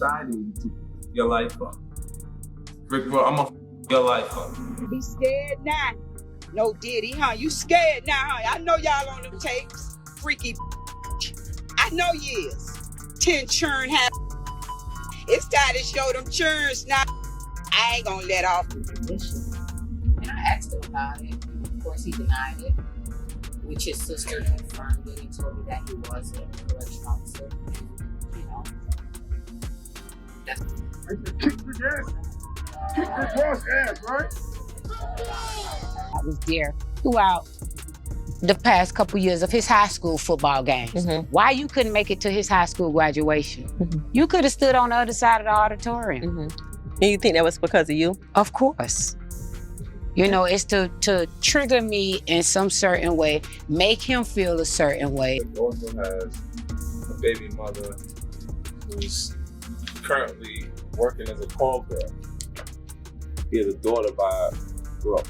deciding to your life up. Rick Ross, I'm gonna your life up. Be scared now. No Diddy, huh? You scared now, huh? I know y'all on them tapes. Freaky. I know you is. 10 churn have. It's time to show them churns now. I ain't gonna let off. And I asked him about it. Of course, he denied it, which his sister confirmed it. He told me that he was a correction officer. You know, that's. Kick Rick Ross ass, right? I was there throughout the past couple years of his high school football games. Why you couldn't make it to his high school graduation? You could have stood on the other side of the auditorium. And you think that was because of you? Of course. You know, it's to trigger me in some certain way, make him feel a certain way. He also has a baby mother who's currently working as a call girl. He has a daughter by Brooke.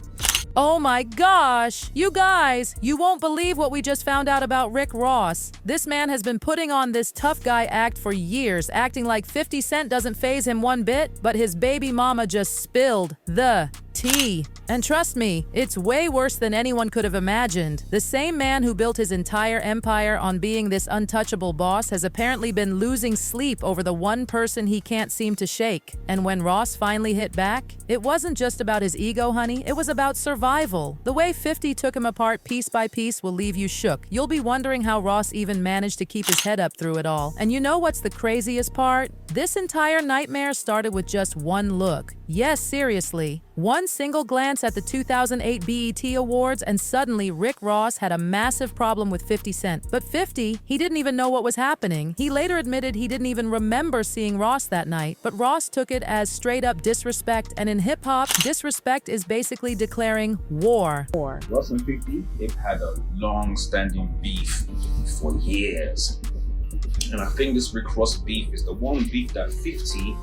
Oh my gosh! You guys, you won't believe what we just found out about Rick Ross. This man has been putting on this tough guy act for years, acting like 50 Cent doesn't faze him one bit, but his baby mama just spilled the tea. And trust me, it's way worse than anyone could have imagined. The same man who built his entire empire on being this untouchable boss has apparently been losing sleep over the one person he can't seem to shake. And when Ross finally hit back, it wasn't just about his ego, honey, it was about survival. The way 50 took him apart piece by piece will leave you shook. You'll be wondering how Ross even managed to keep his head up through it all. And you know what's the craziest part? This entire nightmare started with just one look. Yes, seriously. One single glance at the 2008 BET Awards and suddenly Rick Ross had a massive problem with 50 Cent. But 50, he didn't even know what was happening. He later admitted he didn't even remember seeing Ross that night. But Ross took it as straight up disrespect, and in hip-hop, disrespect is basically declaring war. Ross and 50, they've had a long-standing beef for years. And I think this Rick Ross beef is the one beef that 50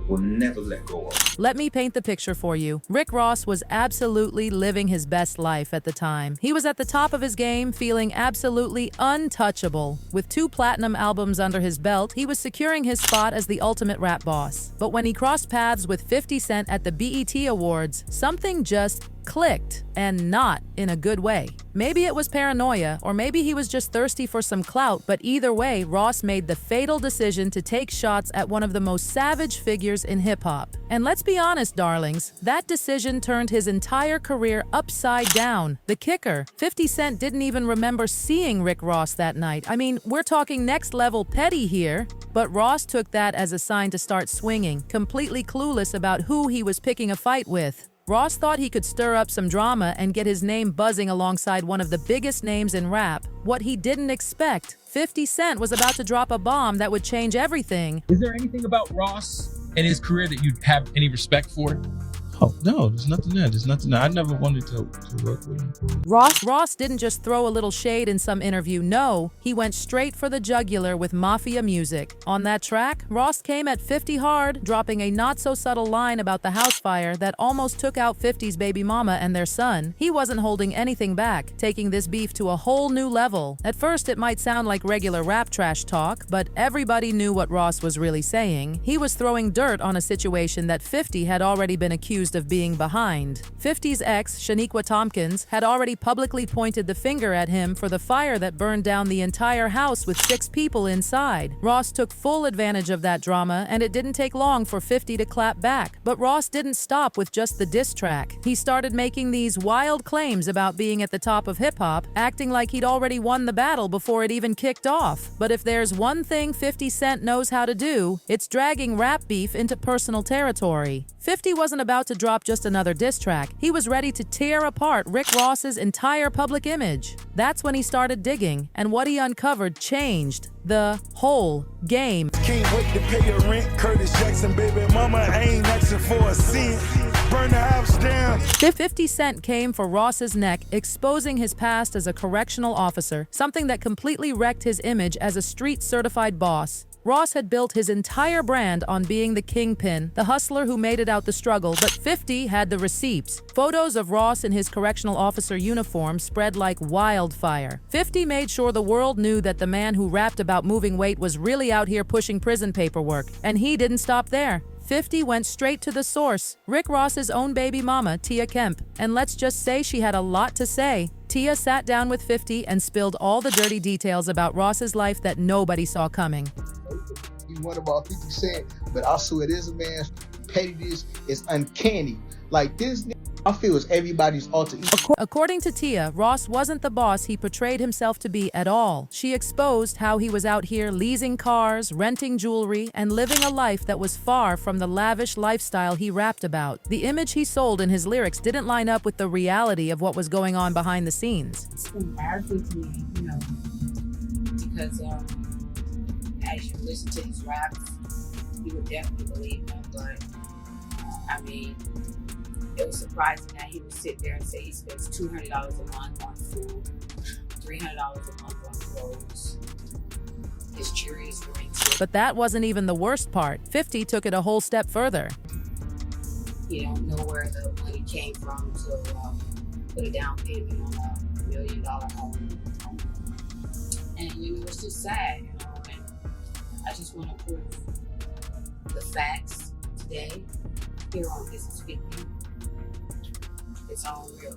will never let go of. Let me paint the picture for you. Rick Ross was absolutely living his best life at the time. He was at the top of his game, feeling absolutely untouchable. With 2 platinum albums under his belt, he was securing his spot as the ultimate rap boss. But when he crossed paths with 50 Cent at the BET Awards, something just clicked, and not in a good way. Maybe it was paranoia, or maybe he was just thirsty for some clout, but either way, Ross made the fatal decision to take shots at one of the most savage figures in hip-hop. And let's be honest, darlings, that decision turned his entire career upside down. The kicker, 50 Cent didn't even remember seeing Rick Ross that night. I mean, we're talking next-level petty here. But Ross took that as a sign to start swinging, completely clueless about who he was picking a fight with. Ross thought he could stir up some drama and get his name buzzing alongside one of the biggest names in rap. What he didn't expect, 50 Cent was about to drop a bomb that would change everything. Is there anything about Ross and his career that you have any respect for? Oh, no, there's nothing there. There's nothing there. I never wanted to work with him. Ross didn't just throw a little shade in some interview. No, he went straight for the jugular with mafia music. On that track, Ross came at 50 hard, dropping a not-so-subtle line about the house fire that almost took out 50's baby mama and their son. He wasn't holding anything back, taking this beef to a whole new level. At first, it might sound like regular rap trash talk, but everybody knew what Ross was really saying. He was throwing dirt on a situation that 50 had already been accused of being behind. 50's ex, Shaniqua Tompkins, had already publicly pointed the finger at him for the fire that burned down the entire house with 6 people inside. Ross took full advantage of that drama, and it didn't take long for 50 to clap back. But Ross didn't stop with just the diss track. He started making these wild claims about being at the top of hip-hop, acting like he'd already won the battle before it even kicked off. But if there's one thing 50 Cent knows how to do, it's dragging rap beef into personal territory. 50 wasn't about to drop just another diss track. He was ready to tear apart Rick Ross's entire public image. That's when he started digging, and what he uncovered changed the whole game. Can't wait to pay your rent, Curtis Jackson, baby mama, I ain't asking for a cent. Burn the house down. 50 Cent came for Ross's neck, exposing his past as a correctional officer, something that completely wrecked his image as a street-certified boss. Ross had built his entire brand on being the kingpin, the hustler who made it out the struggle, but 50 had the receipts. Photos of Ross in his correctional officer uniform spread like wildfire. 50 made sure the world knew that the man who rapped about moving weight was really out here pushing prison paperwork, and he didn't stop there. 50 went straight to the source, Rick Ross's own baby mama, Tia Kemp. And let's just say she had a lot to say. Tia sat down with 50 and spilled all the dirty details about Ross's life that nobody saw coming. You wonder about 50 Cent, but also it is a man's pettiness is uncanny. Like this, I feel is everybody's alter ego. According to Tia, Ross wasn't the boss he portrayed himself to be at all. She exposed how he was out here leasing cars, renting jewelry, and living a life that was far from the lavish lifestyle he rapped about. The image he sold in his lyrics didn't line up with the reality of what was going on behind the scenes. It's embarrassing to me, you know, because as you listen to his raps, you would definitely believe him, but I mean, it was surprising that he would sit there and say he spends $200 a month on food, $300 a month on clothes. His jury is rings. But that wasn't even the worst part. 50 took it a whole step further. You don't know where the money came from to put a down payment on a $1 million home. And, you know, it's just sad, you know, and I just want to prove the facts today here on This Is 50. It's all real.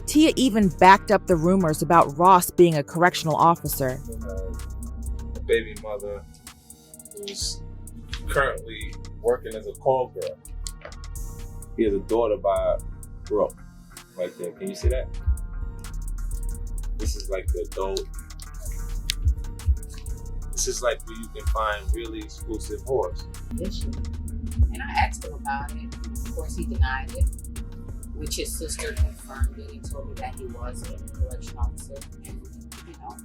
Tia even backed up the rumors about Ross being a correctional officer. A baby mother who's currently working as a call girl. He has a daughter by Brooke, right there. Can you see that? This is like the adult. This is like where you can find really exclusive whores. And I asked him about it. Of course, he denied it, which his sister confirmed it. He told me that he was a correction officer, and, you know.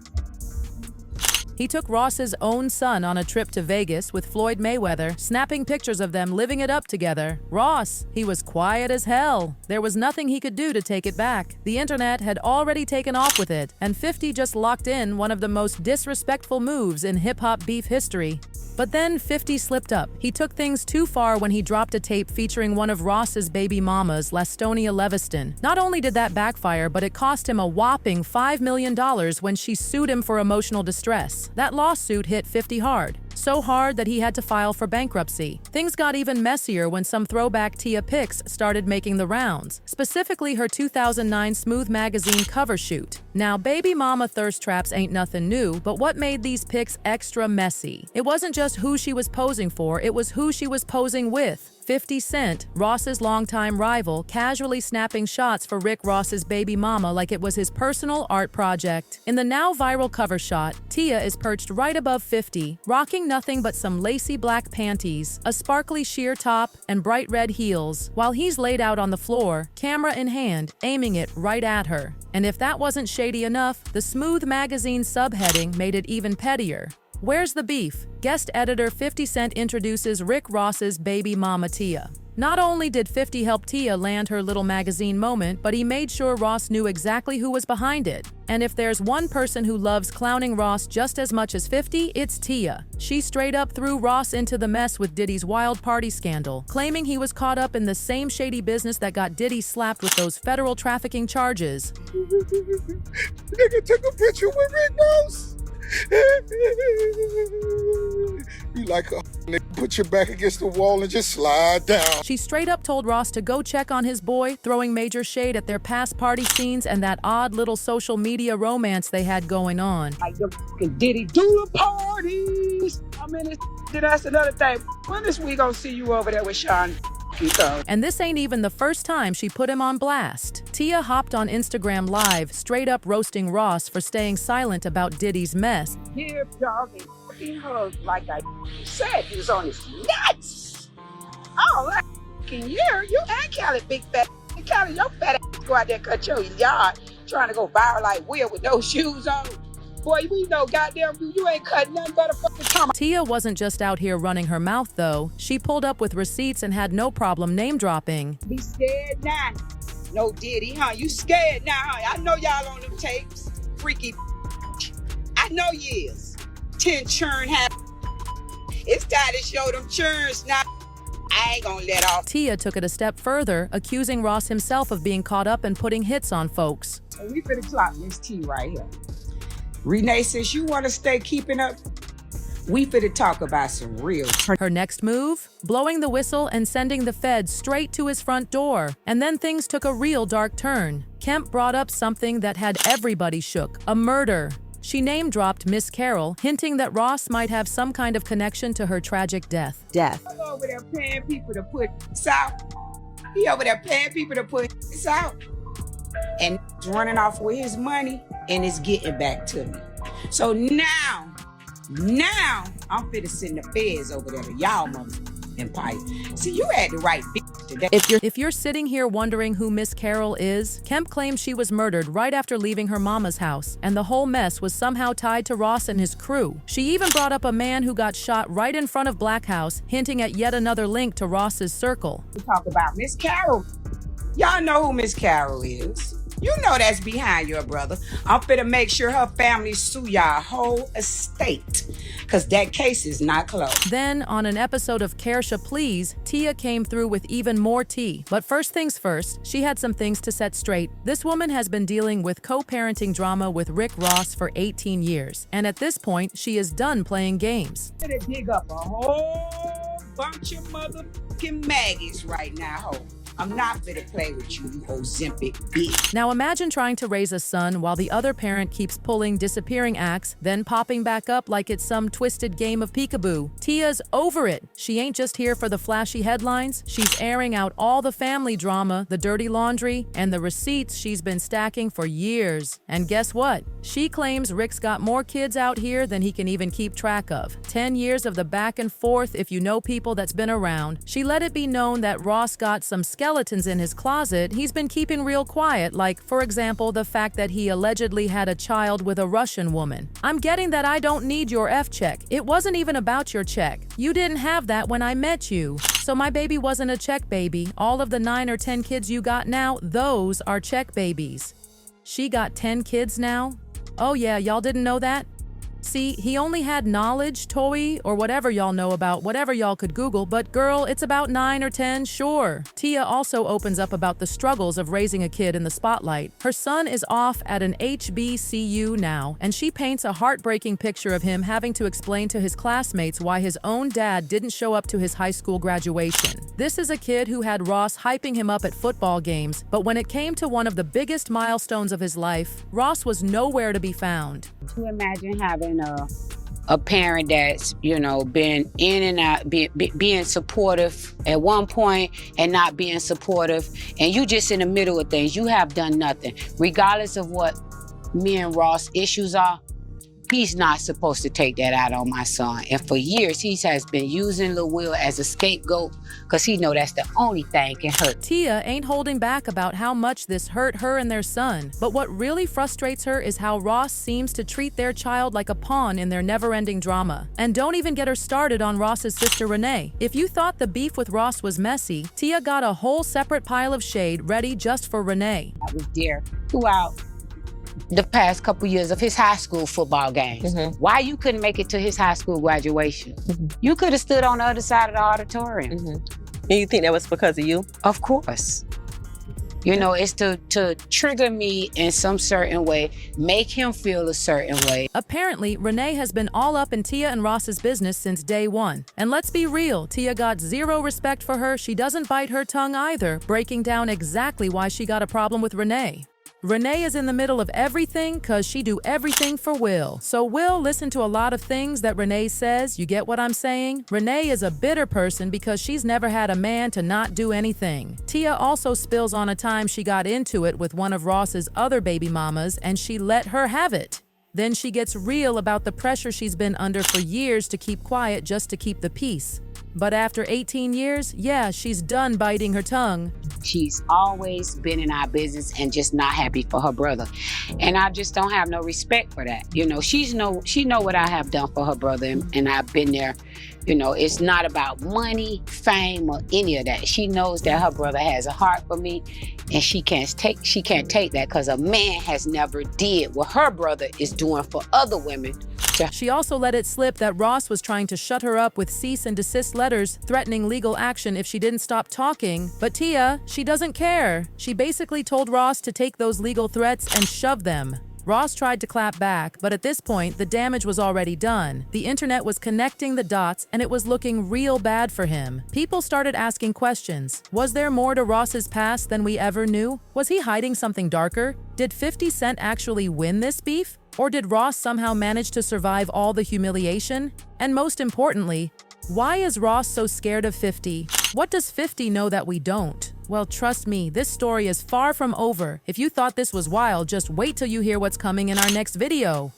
He took Ross's own son on a trip to Vegas with Floyd Mayweather, snapping pictures of them living it up together. Ross, he was quiet as hell. There was nothing he could do to take it back. The internet had already taken off with it, and 50 just locked in one of the most disrespectful moves in hip-hop beef history. But then 50 slipped up. He took things too far when he dropped a tape featuring one of Ross's baby mamas, Lastonia Leviston. Not only did that backfire, but it cost him a whopping $5 million when she sued him for emotional distress. That lawsuit hit 50 hard. So hard that he had to file for bankruptcy. Things got even messier when some throwback Tia pics started making the rounds, specifically her 2009 Smooth magazine cover shoot. Now, baby mama thirst traps ain't nothing new, but what made these pics extra messy? It wasn't just who she was posing for, it was who she was posing with. 50 Cent, Ross's longtime rival, casually snapping shots for Rick Ross's baby mama like it was his personal art project. In the now viral cover shot, Tia is perched right above 50, rocking nothing but some lacy black panties, a sparkly sheer top, and bright red heels, while he's laid out on the floor, camera in hand, aiming it right at her. And if that wasn't shady enough, the Smooth magazine subheading made it even pettier. Where's the beef? Guest editor 50 Cent introduces Rick Ross's baby mama Tia. Not only did 50 help Tia land her little magazine moment, but he made sure Ross knew exactly who was behind it. And if there's one person who loves clowning Ross just as much as 50, it's Tia. She straight up threw Ross into the mess with Diddy's wild party scandal, claiming he was caught up in the same shady business that got Diddy slapped with those federal trafficking charges. Nigga took a picture with Rick Ross. You like a nigga, put your back against the wall and just slide down. She straight up told Ross to go check on his boy, throwing major shade at their past party scenes and that odd little social media romance they had going on. Like the fucking Diddy do the parties. I mean, that's another thing. When is we gonna see you over there with Sean? And this ain't even the first time she put him on blast. Tia hopped on Instagram Live, straight up roasting Ross for staying silent about Diddy's mess. Here, dog, and fucking her like I said, he was on his nuts. Oh, that fucking year, you and Callie, big fat. Callie, your fat ass go out there and cut your yard, trying to go viral like Will with no shoes on. Boy, we know goddamn you ain't cut nothing but a fucking time. Tia wasn't just out here running her mouth, though. She pulled up with receipts and had no problem name-dropping. Be scared now. No Diddy, huh? You scared now, huh? I know y'all on them tapes. Freaky. I know you is. 10 churn hat. time to show them churns now. I ain't gonna let off. Tia took it a step further, accusing Ross himself of being caught up and putting hits on folks. And we finna clock Miss T right here. Renee says you wanna stay keeping up. We finna talk about some real. Her next move? Blowing the whistle and sending the feds straight to his front door. And then things took a real dark turn. Kemp brought up something that had everybody shook: a murder. She name-dropped Miss Carol, hinting that Ross might have some kind of connection to her tragic death. I'm over there paying people to put this out. He over there paying people to put this out. And he's running off with his money and it's getting back to me. So now, I'm finna send the feds over there to y'all motherfucking pipe. See, you had the right bitch today. If you're sitting here wondering who Miss Carol is, Kemp claims she was murdered right after leaving her mama's house, and the whole mess was somehow tied to Ross and his crew. She even brought up a man who got shot right in front of Black House, hinting at yet another link to Ross's circle. We talk about Miss Carol. Y'all know who Miss Carol is. You know that's behind your brother. I'm finna make sure her family sue y'all whole estate, cause that case is not closed. Then, on an episode of Kersha Please, Tia came through with even more tea. But first things first, she had some things to set straight. This woman has been dealing with co-parenting drama with Rick Ross for 18 years. And at this point, she is done playing games. I'm finna dig up a whole bunch of motherfucking maggots right now, ho. I'm not finna play with you, you Ozempic bitch. Now imagine trying to raise a son while the other parent keeps pulling disappearing acts, then popping back up like it's some twisted game of peekaboo. Tia's over it. She ain't just here for the flashy headlines. She's airing out all the family drama, the dirty laundry, and the receipts she's been stacking for years. And guess what? She claims Rick's got more kids out here than he can even keep track of. 10 years of the back and forth, if you know people that's been around. She let it be known that Ross got some skeletons in his closet he's been keeping real quiet, like, for example, the fact that he allegedly had a child with a Russian woman. I'm getting that I don't need your F check. It wasn't even about your check. You didn't have that when I met you. So my baby wasn't a check baby. All of the 9 or 10 kids you got now, those are check babies. She got 10 kids now? Oh yeah, y'all didn't know that? See, he only had knowledge, toy, or whatever y'all know about, whatever y'all could Google, but girl, it's about 9 or 10, sure. Tia also opens up about the struggles of raising a kid in the spotlight. Her son is off at an HBCU now, and she paints a heartbreaking picture of him having to explain to his classmates why his own dad didn't show up to his high school graduation. This is a kid who had Ross hyping him up at football games, but when it came to one of the biggest milestones of his life, Ross was nowhere to be found. To imagine having a parent that's, been in and out, being supportive at one point and not being supportive, and you just in the middle of things. You have done nothing. Regardless of what me and Ross' issues are, he's not supposed to take that out on my son. And for years, he has been using Lil Will as a scapegoat because he know that's the only thing can hurt. Tia ain't holding back about how much this hurt her and their son. But what really frustrates her is how Ross seems to treat their child like a pawn in their never-ending drama. And don't even get her started on Ross's sister Renee. If you thought the beef with Ross was messy, Tia got a whole separate pile of shade ready just for Renee. I was there throughout the past couple years of his high school football games. Why you couldn't make it to his high school graduation? You could have stood on the other side of the auditorium. And you think that was because of you? Of course. It's to trigger me in some certain way, make him feel a certain way. Apparently, Renee has been all up in Tia and Ross's business since day one. And let's be real, Tia got zero respect for her. She doesn't bite her tongue either, breaking down exactly why she got a problem with Renee. Renee is in the middle of everything because she do everything for Will. So Will listened to a lot of things that Renee says. You get what I'm saying? Renee is a bitter person because she's never had a man to not do anything. Tia also spills on a time she got into it with one of Ross's other baby mamas and she let her have it. Then she gets real about the pressure she's been under for years to keep quiet just to keep the peace. But after 18 years, yeah, she's done biting her tongue. She's always been in our business and just not happy for her brother. And I just don't have no respect for that. She know what I have done for her brother and I've been there. It's not about money, fame, or any of that. She knows that her brother has a heart for me and she can't take that because a man has never did what her brother is doing for other women She also let it slip that Ross was trying to shut her up with cease and desist letters threatening legal action if she didn't stop talking. But Tia, she doesn't care. She basically told Ross to take those legal threats and shove them. Ross tried to clap back, but at this point, the damage was already done. The internet was connecting the dots, and it was looking real bad for him. People started asking questions. Was there more to Ross's past than we ever knew? Was he hiding something darker? Did 50 Cent actually win this beef? Or did Ross somehow manage to survive all the humiliation? And most importantly, why is Ross so scared of 50? What does 50 know that we don't? Well, trust me, this story is far from over. If you thought this was wild, just wait till you hear what's coming in our next video.